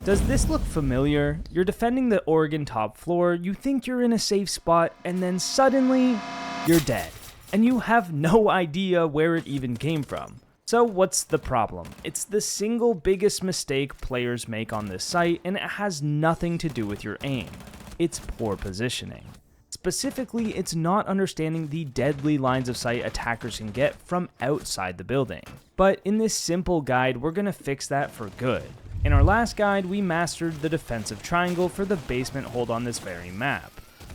Does this look familiar? You're defending the Oregon top floor, you think you're in a safe spot, and then suddenly, you're dead. And you have no idea where it even came from. So what's the problem? It's the single biggest mistake players make on this site, and it has nothing to do with your aim. It's poor positioning. Specifically, it's not understanding the deadly lines of sight attackers can get from outside the building. But in this simple guide, we're going to fix that for good. In our last guide, we mastered the defensive triangle for the basement hold on this very map.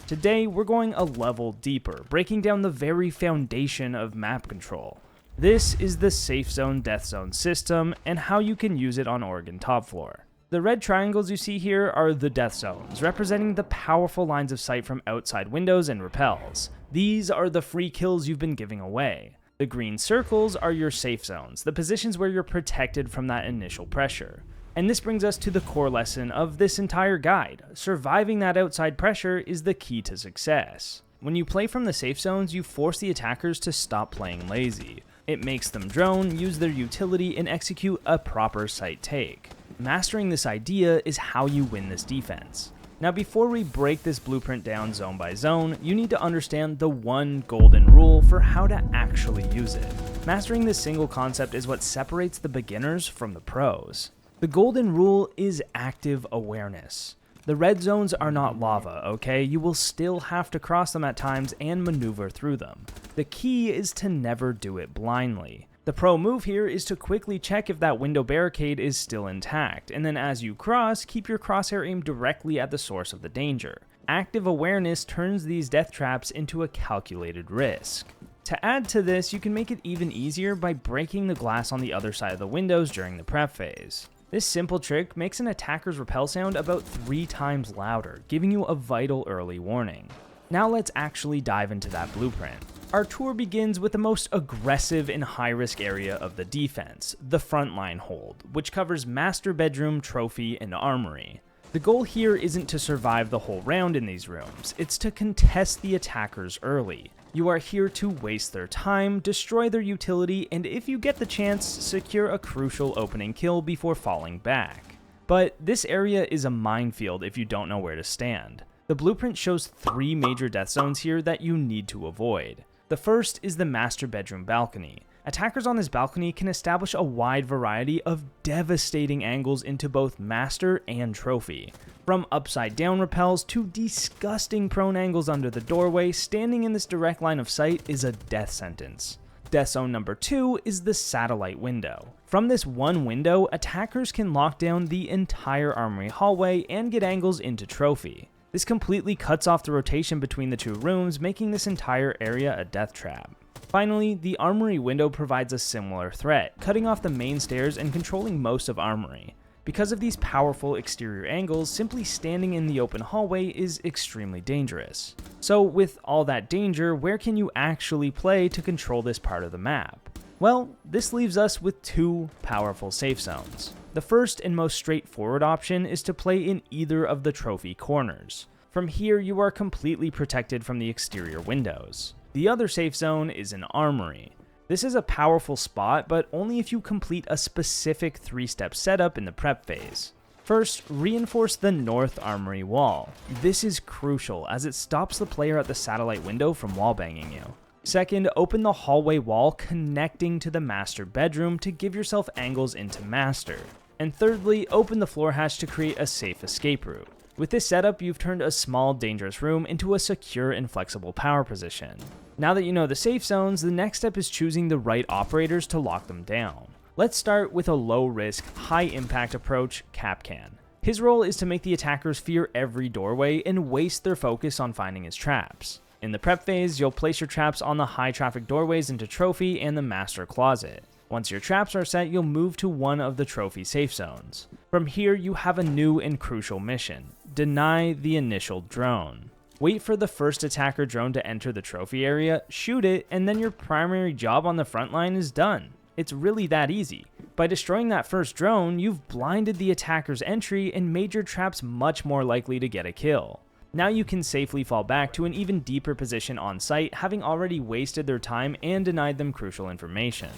Today, we're going a level deeper, breaking down the very foundation of map control. This is the safe zone death zone system and how you can use it on Oregon top floor. The red triangles you see here are the death zones, representing the powerful lines of sight from outside windows and rappels. These are the free kills you've been giving away. The green circles are your safe zones, the positions where you're protected from that initial pressure. And this brings us to the core lesson of this entire guide. Surviving that outside pressure is the key to success. When you play from the safe zones, you force the attackers to stop playing lazy. It makes them drone, use their utility, and execute a proper site take. Mastering this idea is how you win this defense. Now before we break this blueprint down zone by zone, you need to understand the one golden rule for how to actually use it. Mastering this single concept is what separates the beginners from the pros. The golden rule is active awareness. The red zones are not lava, okay? You will still have to cross them at times and maneuver through them. The key is to never do it blindly. The pro move here is to quickly check if that window barricade is still intact, and then as you cross, keep your crosshair aimed directly at the source of the danger. Active awareness turns these death traps into a calculated risk. To add to this, you can make it even easier by breaking the glass on the other side of the windows during the prep phase. This simple trick makes an attacker's rappel sound about 3 times louder, giving you a vital early warning. Now let's actually dive into that blueprint. Our tour begins with the most aggressive and high-risk area of the defense, the Frontline hold, which covers master bedroom, trophy, and armory. The goal here isn't to survive the whole round in these rooms, it's to contest the attackers early. You are here to waste their time, destroy their utility, and if you get the chance, secure a crucial opening kill before falling back. But this area is a minefield if you don't know where to stand. The blueprint shows 3 major death zones here that you need to avoid. The first is the master bedroom balcony. Attackers on this balcony can establish a wide variety of devastating angles into both master and trophy. From upside down rappels to disgusting prone angles under the doorway, standing in this direct line of sight is a death sentence. Death zone number 2 is the satellite window. From this one window, attackers can lock down the entire armory hallway and get angles into trophy. This completely cuts off the rotation between the 2 rooms, making this entire area a death trap. Finally, the armory window provides a similar threat, cutting off the main stairs and controlling most of armory. Because of these powerful exterior angles, simply standing in the open hallway is extremely dangerous. So with all that danger, where can you actually play to control this part of the map? Well, this leaves us with 2 powerful safe zones. The first and most straightforward option is to play in either of the trophy corners. From here, you are completely protected from the exterior windows. The other safe zone is an armory. This is a powerful spot, but only if you complete a specific 3-step setup in the prep phase. First, reinforce the north armory wall. This is crucial as it stops the player at the satellite window from wallbanging you. Second, open the hallway wall connecting to the master bedroom to give yourself angles into master. And thirdly, open the floor hatch to create a safe escape route. With this setup, you've turned a small, dangerous room into a secure and flexible power position. Now that you know the safe zones, the next step is choosing the right operators to lock them down. Let's start with a low-risk, high-impact approach, Kapkan. His role is to make the attackers fear every doorway and waste their focus on finding his traps. In the prep phase, you'll place your traps on the high-traffic doorways into trophy and the master closet. Once your traps are set, you'll move to one of the trophy safe zones. From here, you have a new and crucial mission. Deny the initial drone. Wait for the first attacker drone to enter the trophy area, shoot it, and then your primary job on the front line is done. It's really that easy. By destroying that first drone, you've blinded the attacker's entry and made your traps much more likely to get a kill. Now you can safely fall back to an even deeper position on site, having already wasted their time and denied them crucial information.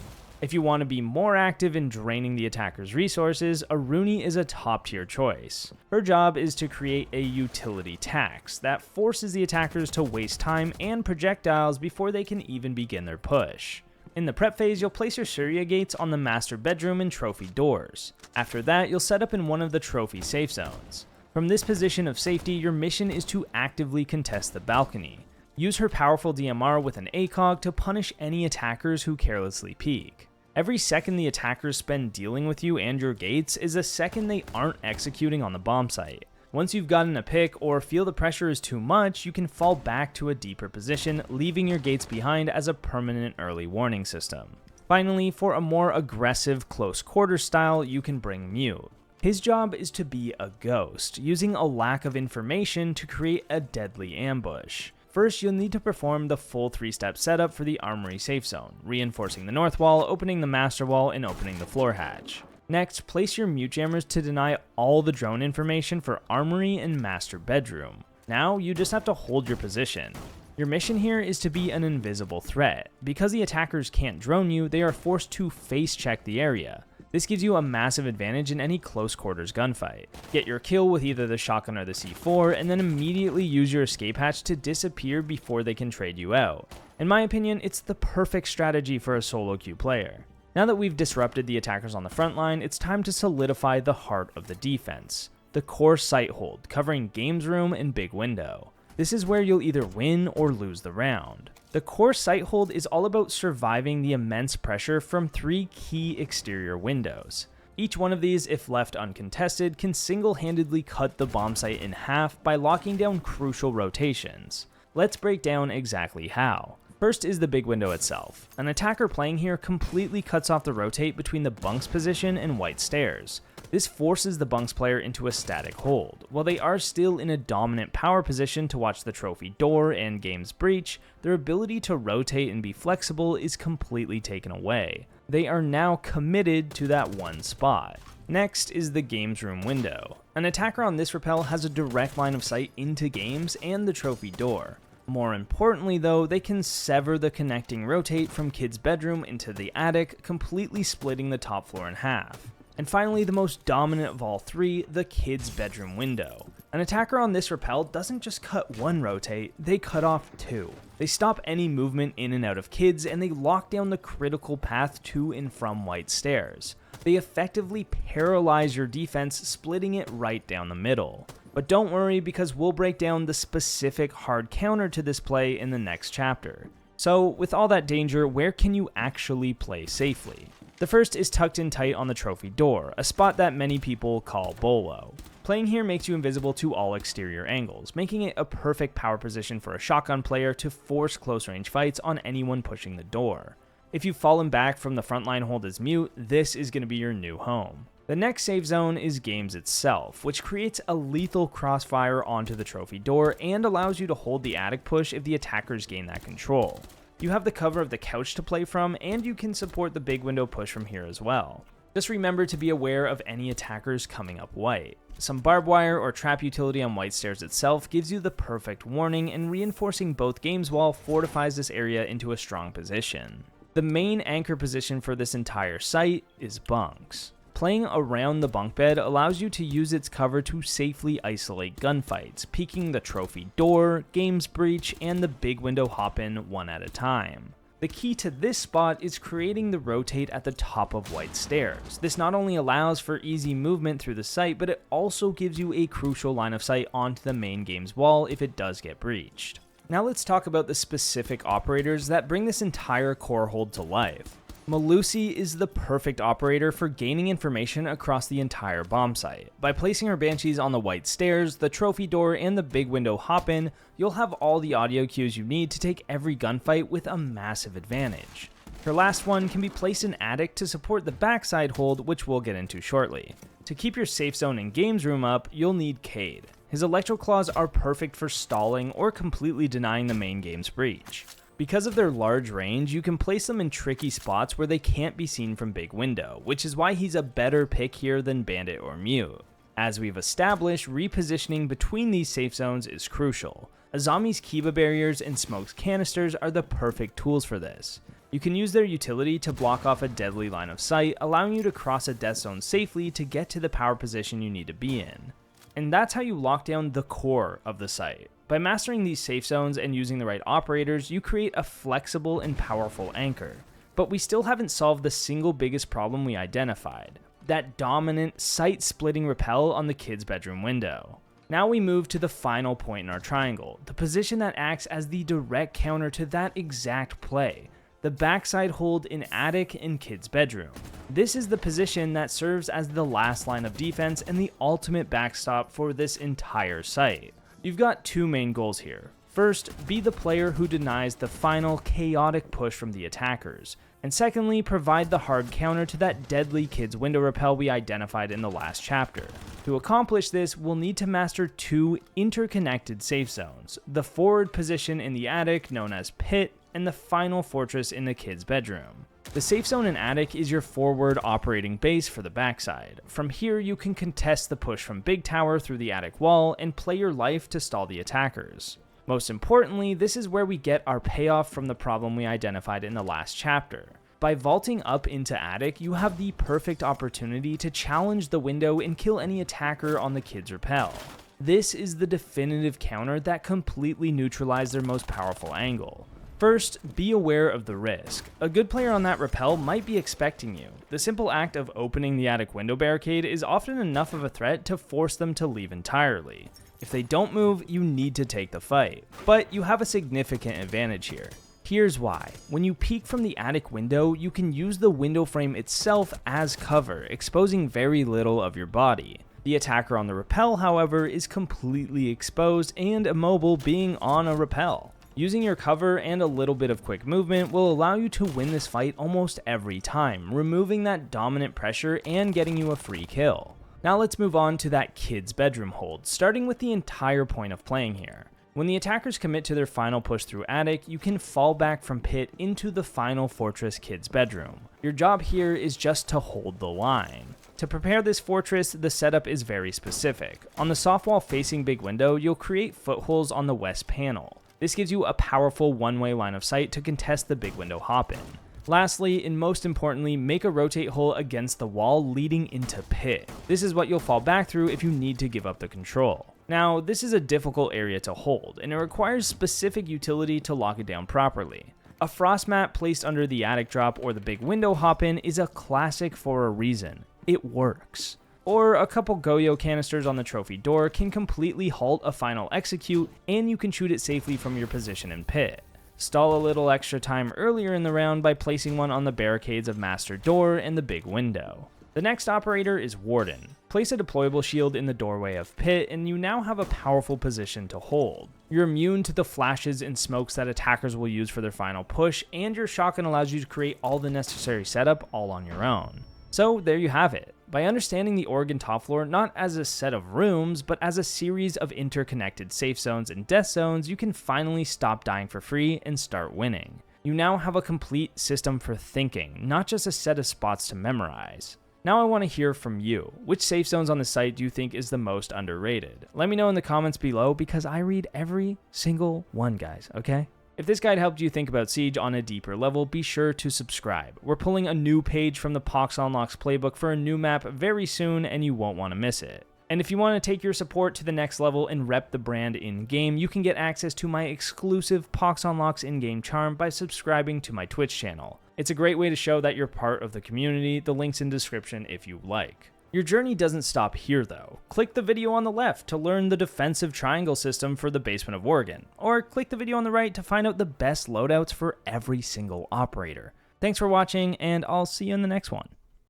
If you want to be more active in draining the attacker's resources, Aruni is a top tier choice. Her job is to create a utility tax that forces the attackers to waste time and projectiles before they can even begin their push. In the prep phase, you'll place your Surya gates on the master bedroom and trophy doors. After that, you'll set up in one of the trophy safe zones. From this position of safety, your mission is to actively contest the balcony. Use her powerful DMR with an ACOG to punish any attackers who carelessly peek. Every second the attackers spend dealing with you and your gates is a second they aren't executing on the bomb site. Once you've gotten a pick or feel the pressure is too much, you can fall back to a deeper position, leaving your gates behind as a permanent early warning system. Finally, for a more aggressive close quarters style, you can bring Mute. His job is to be a ghost, using a lack of information to create a deadly ambush. First, you'll need to perform the full 3-step setup for the armory safe zone, reinforcing the north wall, opening the master wall, and opening the floor hatch. Next, place your mute jammers to deny all the drone information for armory and master bedroom. Now, you just have to hold your position. Your mission here is to be an invisible threat. Because the attackers can't drone you, they are forced to face check the area. This gives you a massive advantage in any close quarters gunfight. Get your kill with either the shotgun or the C4, and then immediately use your escape hatch to disappear before they can trade you out. In my opinion, it's the perfect strategy for a solo queue player. Now that we've disrupted the attackers on the front line, it's time to solidify the heart of the defense. The core site hold, covering games room and big window. This is where you'll either win or lose the round. The core site hold is all about surviving the immense pressure from 3 key exterior windows. Each one of these, if left uncontested, can single-handedly cut the bomb site in half by locking down crucial rotations. Let's break down exactly how. First is the big window itself. An attacker playing here completely cuts off the rotate between the Bunks position and white stairs. This forces the Bunks player into a static hold. While they are still in a dominant power position to watch the trophy door and game's breach, their ability to rotate and be flexible is completely taken away. They are now committed to that one spot. Next is the games room window. An attacker on this rappel has a direct line of sight into games and the trophy door. More importantly though, they can sever the connecting rotate from kid's bedroom into the attic, completely splitting the top floor in half. And finally, the most dominant of all 3, the kid's bedroom window. An attacker on this rappel doesn't just cut one rotate, they cut off 2. They stop any movement in and out of kids, and they lock down the critical path to and from white stairs. They effectively paralyze your defense, splitting it right down the middle. But don't worry, because we'll break down the specific hard counter to this play in the next chapter. So, with all that danger, where can you actually play safely? The first is tucked in tight on the trophy door, a spot that many people call bolo. Playing here makes you invisible to all exterior angles, making it a perfect power position for a shotgun player to force close range fights on anyone pushing the door. If you've fallen back from the frontline hold as mute, this is going to be your new home. The next safe zone is games itself, which creates a lethal crossfire onto the trophy door and allows you to hold the attic push if the attackers gain that control. You have the cover of the couch to play from, and you can support the big window push from here as well. Just remember to be aware of any attackers coming up white. Some barbed wire or trap utility on white stairs itself gives you the perfect warning, and reinforcing both games wall fortifies this area into a strong position. The main anchor position for this entire site is Bunks. Playing around the bunk bed allows you to use its cover to safely isolate gunfights, peeking the trophy door, games breach, and the big window hop-in one at a time. The key to this spot is creating the rotate at the top of white stairs. This not only allows for easy movement through the site, but it also gives you a crucial line of sight onto the main game's wall if it does get breached. Now let's talk about the specific operators that bring this entire core hold to life. Melusi is the perfect operator for gaining information across the entire bomb site. By placing her banshees on the white stairs, the trophy door, and the big window hop-in, you'll have all the audio cues you need to take every gunfight with a massive advantage. Her last one can be placed in attic to support the backside hold, which we'll get into shortly. To keep your safe zone and games room up, you'll need Cade. His electro claws are perfect for stalling or completely denying the main game's breach. Because of their large range, you can place them in tricky spots where they can't be seen from big window, which is why he's a better pick here than Bandit or Mute. As we've established, repositioning between these safe zones is crucial. Azami's Kiba barriers and Smoke's canisters are the perfect tools for this. You can use their utility to block off a deadly line of sight, allowing you to cross a death zone safely to get to the power position you need to be in. And that's how you lock down the core of the site. By mastering these safe zones and using the right operators, you create a flexible and powerful anchor. But we still haven't solved the single biggest problem we identified, that dominant site-splitting rappel on the kid's bedroom window. Now we move to the final point in our triangle, the position that acts as the direct counter to that exact play, the backside hold in attic and kid's bedroom. This is the position that serves as the last line of defense and the ultimate backstop for this entire site. You've got two main goals here. First, be the player who denies the final chaotic push from the attackers. And secondly, provide the hard counter to that deadly kid's window rappel we identified in the last chapter. To accomplish this, we'll need to master two interconnected safe zones, the forward position in the attic known as pit, and the final fortress in the kid's bedroom. The safe zone in attic is your forward operating base for the backside. From here, you can contest the push from big tower through the attic wall and play your life to stall the attackers. Most importantly, this is where we get our payoff from the problem we identified in the last chapter. By vaulting up into attic, you have the perfect opportunity to challenge the window and kill any attacker on the kid's rappel. This is the definitive counter that completely neutralizes their most powerful angle. First, be aware of the risk. A good player on that rappel might be expecting you. The simple act of opening the attic window barricade is often enough of a threat to force them to leave entirely. If they don't move, you need to take the fight. But you have a significant advantage here. Here's why. When you peek from the attic window, you can use the window frame itself as cover, exposing very little of your body. The attacker on the rappel, however, is completely exposed and immobile, being on a rappel. Using your cover and a little bit of quick movement will allow you to win this fight almost every time, removing that dominant pressure and getting you a free kill. Now let's move on to that kid's bedroom hold, starting with the entire point of playing here. When the attackers commit to their final push through attic, you can fall back from pit into the final fortress kid's bedroom. Your job here is just to hold the line. To prepare this fortress, the setup is very specific. On the soft wall facing big window, you'll create footholds on the west panel. This gives you a powerful one-way line of sight to contest the big window hop-in. Lastly, and most importantly, make a rotate hole against the wall leading into pit. This is what you'll fall back through if you need to give up the control. Now, this is a difficult area to hold, and it requires specific utility to lock it down properly. A frost mat placed under the attic drop or the big window hop-in is a classic for a reason. It works. Or a couple Goyo canisters on the trophy door can completely halt a final execute, and you can shoot it safely from your position in pit. Stall a little extra time earlier in the round by placing one on the barricades of master door and the big window. The next operator is Warden. Place a deployable shield in the doorway of pit, and you now have a powerful position to hold. You're immune to the flashes and smokes that attackers will use for their final push, and your shotgun allows you to create all the necessary setup all on your own. So there you have it. By understanding the Oregon top floor not as a set of rooms, but as a series of interconnected safe zones and death zones, you can finally stop dying for free and start winning. You now have a complete system for thinking, not just a set of spots to memorize. Now I want to hear from you. Which safe zones on the site do you think is the most underrated? Let me know in the comments below because I read every single one, guys, okay? If this guide helped you think about Siege on a deeper level, be sure to subscribe. We're pulling a new page from the Poxonlox playbook for a new map very soon, and you won't want to miss it. And if you want to take your support to the next level and rep the brand in-game, you can get access to my exclusive Poxonlox in-game charm by subscribing to my Twitch channel. It's a great way to show that you're part of the community. The link's in description if you like. Your journey doesn't stop here though. Click the video on the left to learn the defensive triangle system for the basement of Oregon, or click the video on the right to find out the best loadouts for every single operator. Thanks for watching, and I'll see you in the next one.